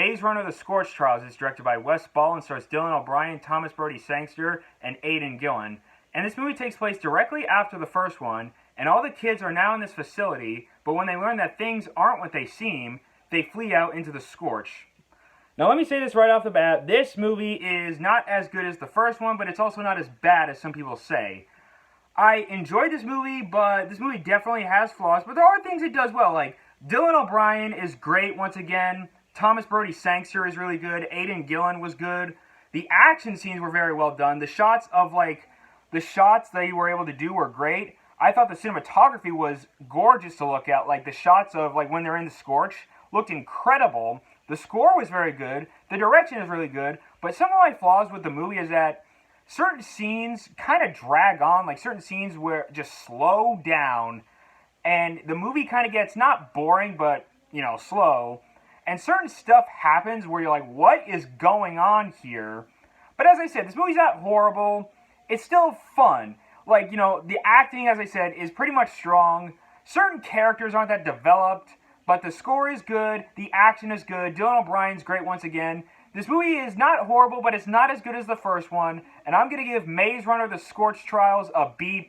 Maze Runner: The Scorch Trials. It's directed by Wes Ball and stars Dylan O'Brien, Thomas Brody Sangster, and Aidan Gillen. And this movie takes place directly after the first one, and all the kids are now in this facility, but when they learn that things aren't what they seem, they flee out into the Scorch. Now let me say this right off the bat, this movie is not as good as the first one, but it's also not as bad as some people say. I enjoyed this movie, but this movie definitely has flaws, but there are things it does well, like Dylan O'Brien is great once again, Thomas Brody Sangster is really good, Aidan Gillen was good, the action scenes were very well done, the shots they were able to do were great. I thought the cinematography was gorgeous to look at, like the shots of like when they're in the Scorch looked incredible. The score was very good, the direction is really good, but some of my flaws with the movie is that certain scenes kind of drag on, like certain scenes where just slow down, and the movie kind of gets not boring, but, you know, slow, and certain stuff happens where you're like, what is going on here? But as I said, this movie's not horrible, it's still fun. Like, you know, the acting, as I said, is pretty much strong, certain characters aren't that developed, but the score is good, the action is good, Dylan O'Brien's great once again. This movie is not horrible, but it's not as good as the first one, and I'm going to give Maze Runner: The Scorch Trials a B+.